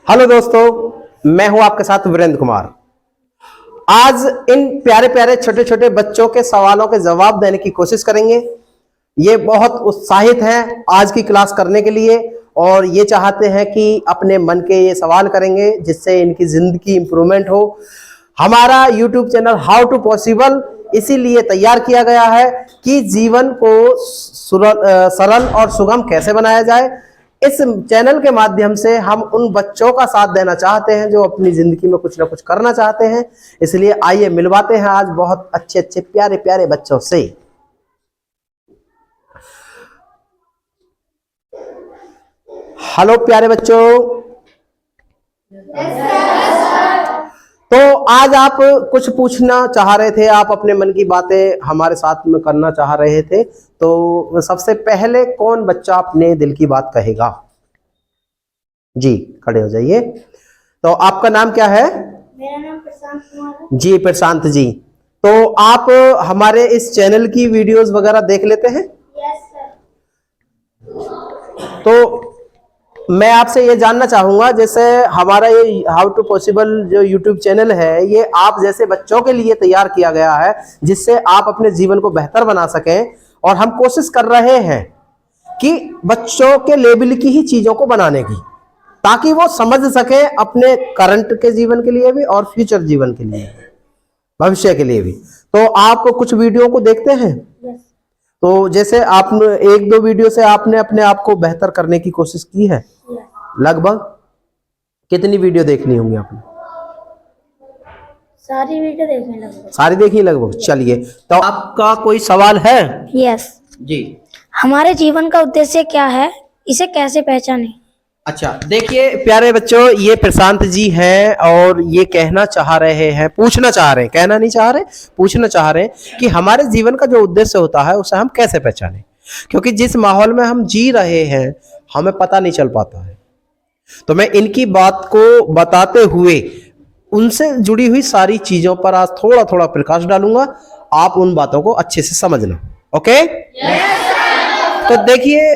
Hello दोस्तों, मैं हूं आपके साथ वीरेंद्र कुमार। आज इन प्यारे प्यारे छोटे छोटे बच्चों के सवालों के जवाब देने की कोशिश करेंगे। ये बहुत उत्साहित हैं आज की क्लास करने के लिए और ये चाहते हैं कि अपने मन के ये सवाल करेंगे जिससे इनकी जिंदगी इंप्रूवमेंट हो। हमारा YouTube channel how to possible इसीलिए तैयार किया गया है कि जीवन को सरल और सुगम कैसे बनाया जाए। इस चैनल के माध्यम से हम उन बच्चों का साथ देना चाहते हैं जो अपनी जिंदगी में कुछ ना कुछ करना चाहते हैं। इसलिए आइए मिलवाते हैं आज बहुत अच्छे अच्छे प्यारे प्यारे बच्चों से। हेलो प्यारे बच्चों। तो आज आप कुछ पूछना चाह रहे थे, आप अपने मन की बातें हमारे साथ में करना चाह रहे थे। तो सबसे पहले कौन बच्चा अपने दिल की बात कहेगा? जी खड़े हो जाइए। तो आपका नाम क्या है? मेरा नाम प्रशांत कुमार है। जी प्रशांत जी, तो आप हमारे इस चैनल की वीडियोस वगैरह देख लेते हैं? Yes sir. तो मैं आपसे ये जानना चाहूंगा, जैसे हमारा ये हाउ टू पॉसिबल जो यूट्यूब चैनल है, ये आप जैसे बच्चों के लिए तैयार किया गया है जिससे आप अपने जीवन को बेहतर बना सकें। और हम कोशिश कर रहे हैं कि बच्चों के लेवल की ही चीजों को बनाने की, ताकि वो समझ सके अपने करंट के जीवन के लिए भी और फ्यूचर जीवन के लिए, भविष्य के लिए भी। तो आप कुछ वीडियो को देखते हैं? यस। तो जैसे आपने एक दो वीडियो से आपने अपने आप को बेहतर करने की कोशिश की है? लगभग कितनी वीडियो देखनी होंगी आपने? सारी वीडियो देखने लगे। सारी देखी लगभग। चलिए, तो आपका कोई सवाल है? यस। जी। हमारे जीवन का उद्देश्य क्या है, इसे कैसे पहचानें? अच्छा, देखिए प्यारे बच्चों, ये प्रशांत जी हैं और ये कहना चाह रहे हैं, पूछना चाह रहे हैं, कहना नहीं चाह रहे, पूछना चाह रहे हैं कि हमारे जीवन का जो उद्देश्य होता है उसे हम कैसे पहचानें। क्योंकि जिस माहौल में हम जी रहे हैं हमें पता नहीं चल पाता है। तो मैं इनकी बात को बताते हुए उनसे जुड़ी हुई सारी चीजों पर आज थोड़ा थोड़ा प्रकाश डालूंगा। आप उन बातों को अच्छे से समझना। ओके? तो देखिए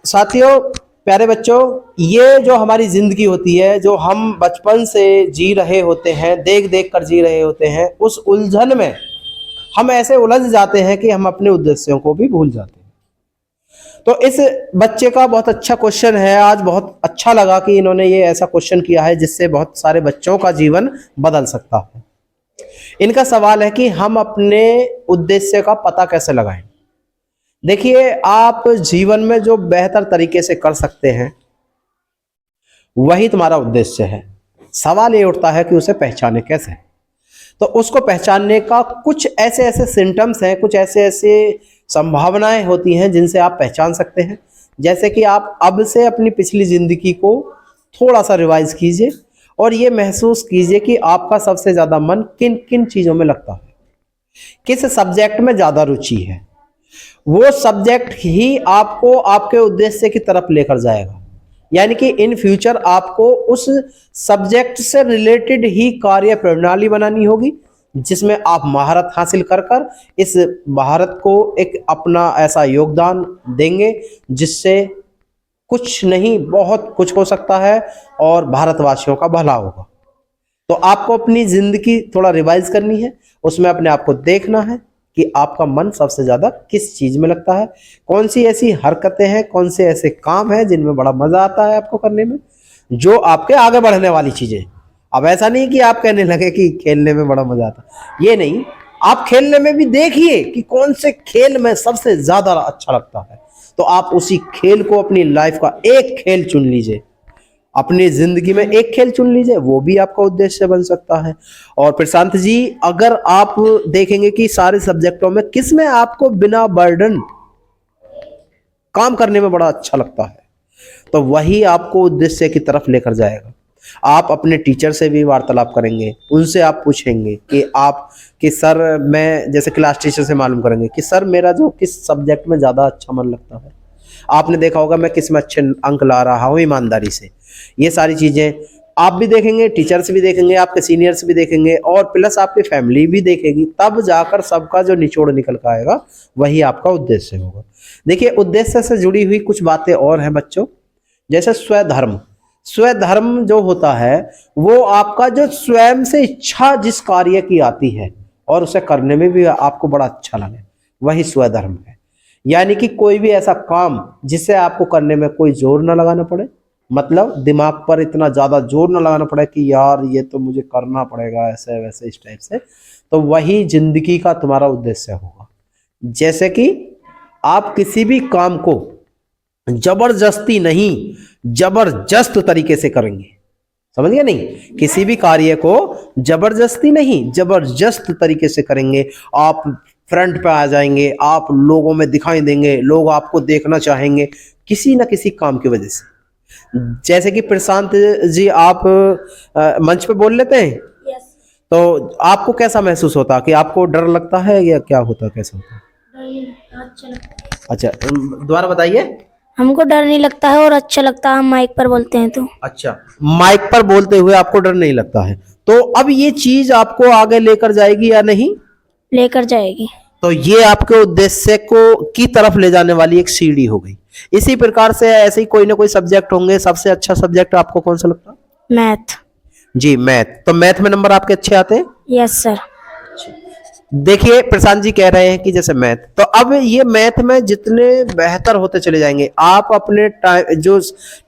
साथियों, प्यारे बच्चों, ये जो हमारी जिंदगी होती है, जो हम बचपन से जी रहे होते हैं, देख देख कर जी रहे होते हैं, उस उलझन में हम ऐसे उलझ जाते हैं कि हम अपने उद्देश्यों को भी भूल जाते हैं। तो इस बच्चे का बहुत अच्छा क्वेश्चन है, आज बहुत अच्छा लगा कि इन्होंने ये ऐसा क्वेश्चन किया है जिससे बहुत सारे बच्चों का जीवन बदल सकता है। इनका सवाल है कि हम अपने उद्देश्य का पता कैसे लगाएं। देखिए, आप जीवन में जो बेहतर तरीके से कर सकते हैं वही तुम्हारा उद्देश्य है। सवाल ये उठता है कि उसे पहचाने कैसे। तो उसको पहचानने का कुछ ऐसे ऐसे सिम्टम्स हैं, कुछ ऐसे ऐसे संभावनाएं होती हैं जिनसे आप पहचान सकते हैं। जैसे कि आप अब से अपनी पिछली जिंदगी को थोड़ा सा रिवाइज कीजिए और ये महसूस कीजिए कि आपका सबसे ज्यादा मन किन किन चीजों में लगता है, किस सब्जेक्ट में ज्यादा रुचि है। वो सब्जेक्ट ही आपको आपके उद्देश्य की तरफ लेकर जाएगा। यानी कि इन फ्यूचर आपको उस सब्जेक्ट से रिलेटेड ही कार्य प्रणाली बनानी होगी जिसमें आप महारत हासिल कर कर इस महारत को एक अपना ऐसा योगदान देंगे जिससे कुछ नहीं बहुत कुछ हो सकता है और भारतवासियों का भला होगा। तो आपको अपनी जिंदगी थोड़ा रिवाइज करनी है, उसमें अपने आप को देखना है कि आपका मन सबसे ज्यादा किस चीज में लगता है, कौन सी ऐसी हरकतें हैं, कौन से ऐसे काम हैं जिनमें बड़ा मजा आता है आपको करने में, जो आपके आगे बढ़ने वाली चीजें। अब ऐसा नहीं कि आप कहने लगे कि खेलने में बड़ा मजा आता, ये नहीं, आप खेलने में भी देखिए कि कौन से खेल में सबसे ज्यादा अच्छा लगता है। तो आप उसी खेल को, अपनी लाइफ का एक खेल चुन लीजिए, अपनी जिंदगी में एक खेल चुन लीजिए, वो भी आपका उद्देश्य बन सकता है। और प्रशांत जी, अगर आप देखेंगे कि सारे सब्जेक्टों में किस में आपको बिना बर्डन काम करने में बड़ा अच्छा लगता है, तो वही आपको उद्देश्य की तरफ लेकर जाएगा। आप अपने टीचर से भी वार्तालाप करेंगे, उनसे आप पूछेंगे कि सर, मैं जैसे क्लास टीचर से मालूम करेंगे कि सर मेरा जो किस सब्जेक्ट में ज़्यादा अच्छा मन लगता है। आपने देखा होगा मैं किस में अच्छे अंक ला रहा हूँ ईमानदारी से। ये सारी चीज़ें आप भी देखेंगे, टीचर्स भी देखेंगे, आपके सीनियर्स भी देखेंगे और प्लस आपकी फैमिली भी देखेगी। तब जाकर सबका जो निचोड़ निकल कर आएगा वही आपका उद्देश्य होगा। देखिए, उद्देश्य से जुड़ी हुई कुछ बातें और हैं बच्चों, जैसे स्वधर्म। स्वधर्म जो होता है वो आपका जो स्वयं से इच्छा जिस कार्य की आती है और उसे करने में भी आपको बड़ा अच्छा लगे, वही स्वधर्म है। यानी कि कोई भी ऐसा काम जिससे आपको करने में कोई जोर ना लगाना पड़े, मतलब दिमाग पर इतना ज्यादा जोर ना लगाना पड़े कि यार ये तो मुझे करना पड़ेगा ऐसे वैसे इस टाइप से, तो वही जिंदगी का तुम्हारा उद्देश्य होगा। जैसे कि आप किसी भी काम को जबरदस्ती नहीं, जबरदस्त तरीके से करेंगे, समझ गए नहीं, किसी भी कार्य को जबरदस्ती नहीं जबरदस्त तरीके से करेंगे। आप फ्रंट पे आ जाएंगे, आप लोगों में दिखाई देंगे, लोग आपको देखना चाहेंगे किसी ना किसी काम की वजह से। जैसे कि प्रशांत जी आप मंच पे बोल लेते हैं, यस। तो आपको कैसा महसूस होता कि आपको डर लगता है या क्या होता, कैसा होता? अच्छा लगता है। अच्छा दोबारा बताइए। हमको डर नहीं लगता है और अच्छा लगता है, हम माइक पर बोलते हैं तो। अच्छा, माइक पर बोलते हुए आपको डर नहीं लगता है, तो अब ये चीज आपको आगे लेकर जाएगी या नहीं? लेकर जाएगी। तो ये आपके उद्देश्य को की तरफ ले जाने वाली एक सीढ़ी हो गई। इसी प्रकार से ऐसे ही कोई ना कोई सब्जेक्ट होंगे। सबसे अच्छा सब्जेक्ट आपको कौन सा लगता है? मैथ। जी मैथ। तो मैथ में नंबर आपके अच्छे आते हैं? Yes sir. देखिए प्रशांत जी कह रहे हैं कि जैसे मैथ, तो अब ये मैथ में जितने बेहतर होते चले जाएंगे आप अपने टाइम, जो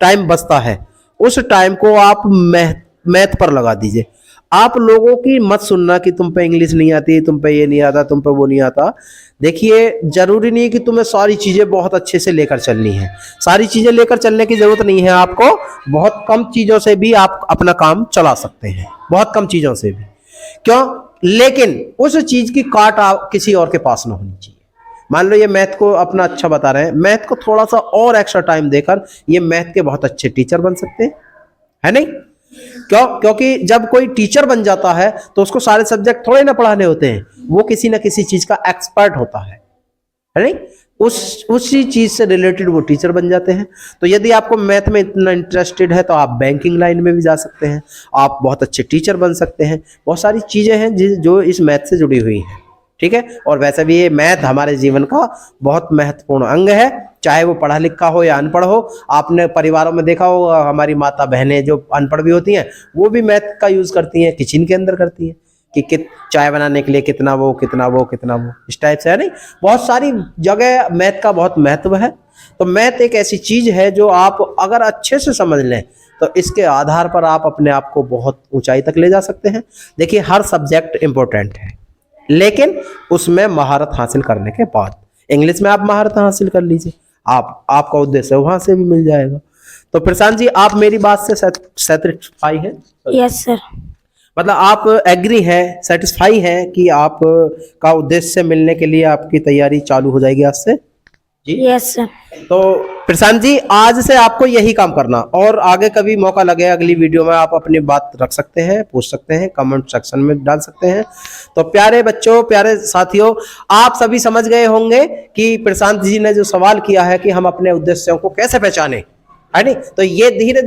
टाइम बचता है उस टाइम को आप मैथ पर लगा दीजिए। आप लोगों की मत सुनना कि तुम पे इंग्लिश नहीं आती, तुम पे ये नहीं आता, तुम पे वो नहीं आता। देखिए जरूरी नहीं कि तुम्हें सारी चीजें बहुत अच्छे से लेकर चलनी है, सारी चीजें लेकर चलने की जरूरत नहीं है आपको। बहुत कम चीजों से भी आप अपना काम चला सकते हैं, बहुत कम चीजों से भी। क्यों? लेकिन उस चीज की काट किसी और के पास ना होनी चाहिए। मान लो ये मैथ को अपना अच्छा बता रहे हैं, मैथ को थोड़ा सा और एक्स्ट्रा टाइम देकर ये मैथ के बहुत अच्छे टीचर बन सकते हैं, है नहीं? क्यों? क्योंकि जब कोई टीचर बन जाता है तो उसको सारे सब्जेक्ट थोड़े ना पढ़ाने होते हैं, वो किसी ना किसी चीज का एक्सपर्ट होता है नहीं? उसी चीज से रिलेटेड वो टीचर बन जाते हैं। तो यदि आपको मैथ में इतना इंटरेस्टेड है तो आप बैंकिंग लाइन में भी जा सकते हैं, आप बहुत अच्छे टीचर बन सकते हैं। बहुत सारी चीजें हैं जो इस मैथ से जुड़ी हुई हैं, ठीक है। और वैसे भी ये मैथ हमारे जीवन का बहुत महत्वपूर्ण अंग है, चाहे वो पढ़ा लिखा हो या अनपढ़ हो। आपने परिवारों में देखा हो हमारी माता बहनें जो अनपढ़ भी होती हैं वो भी मैथ का यूज करती हैं, किचन के अंदर करती हैं कि चाय बनाने के लिए कितना वो कितना वो कितना वो, इस टाइप से, है नहीं? बहुत सारी जगह मैथ का बहुत महत्व है। तो मैथ एक ऐसी चीज है जो आप अगर अच्छे से समझ लें तो इसके आधार पर आप अपने आप को बहुत ऊंचाई तक ले जा सकते हैं। देखिए हर सब्जेक्ट इंपॉर्टेंट है, लेकिन उसमें महारत हासिल करने के बाद, इंग्लिश में आप महारत हासिल कर लीजिए, आपका उद्देश्य वहां से भी मिल जाएगा। तो प्रशांत जी आप मेरी बात से सेटिस्फाई है? Yes sir. मतलब आप एग्री हैं, सेटिस्फाई हैं कि आप का उद्देश्य मिलने के लिए आपकी तैयारी चालू हो जाएगी आज से? जी यस सर। तो प्रशांत जी आज से आपको यही काम करना, और आगे कभी मौका लगे अगली वीडियो में आप अपनी बात रख सकते हैं, पूछ सकते हैं, कमेंट सेक्शन में डाल सकते हैं। तो प्यारे बच्चों, प्यारे साथियों, आप सभी समझ गए होंगे कि प्रशांत जी ने जो सवाल किया है कि हम अपने उद्देश्यों को कैसे पहचाने, है नहीं? तो ये धीरे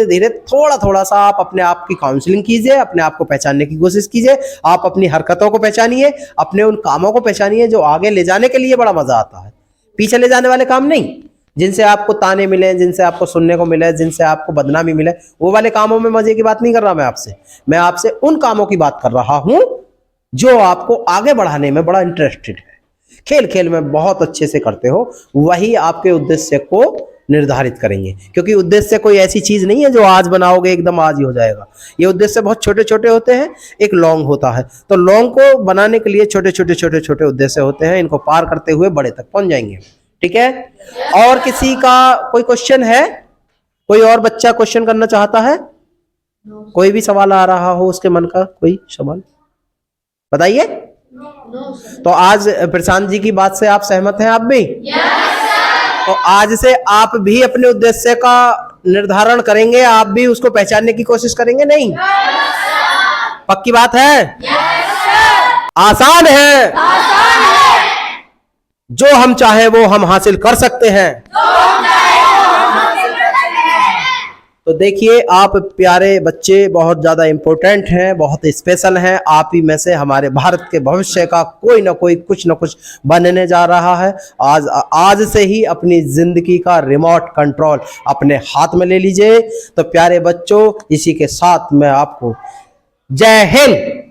धीरे थोड़ा थोड़ा सा आप अपने आप की काउंसलिंग कीजिए, अपने आप को पहचानने की कोशिश कीजिए। आप अपनी हरकतों को पहचानिए, अपने उन कामों को पहचानिए जो आगे ले जाने के लिए बड़ा मजा आता है, पीछे ले जाने वाले काम नहीं, जिनसे आपको ताने मिले, जिनसे आपको सुनने को मिले, जिनसे आपको बदनामी मिले, वो वाले कामों में मजे की बात नहीं कर रहा मैं आपसे उन कामों की बात कर रहा हूं जो आपको आगे बढ़ाने में बड़ा इंटरेस्टेड है, खेल खेल में बहुत अच्छे से करते हो, वही आपके उद्देश्य को निर्धारित करेंगे। क्योंकि उद्देश्य कोई ऐसी चीज नहीं है जो आज बनाओगे एकदम आज ही हो जाएगा। ये उद्देश्य बहुत छोटे छोटे होते हैं, एक लॉन्ग होता है। तो लॉन्ग को बनाने के लिए छोटे छोटे उद्देश्य होते हैं, इनको पार करते हुए बड़े तक पहुंच जाएंगे, ठीक है। और किसी का कोई क्वेश्चन है? कोई और बच्चा क्वेश्चन करना चाहता है? कोई भी सवाल आ रहा हो उसके मन का, कोई सवाल बताइए। तो आज प्रशांत जी की बात से आप सहमत हैं? आप भी? तो आज से आप भी अपने उद्देश्य का निर्धारण करेंगे, आप भी उसको पहचानने की कोशिश करेंगे, नहीं? पक्की बात है? आसान है, जो हम चाहे वो हम हासिल कर सकते हैं। तो देखिए आप प्यारे बच्चे बहुत ज़्यादा इम्पोर्टेंट हैं, बहुत स्पेशल हैं। आप ही में से हमारे भारत के भविष्य का कोई ना कोई कुछ ना कुछ बनने जा रहा है। आज से ही अपनी ज़िंदगी का रिमोट कंट्रोल अपने हाथ में ले लीजिए। तो प्यारे बच्चों, इसी के साथ मैं आपको जय हिंद।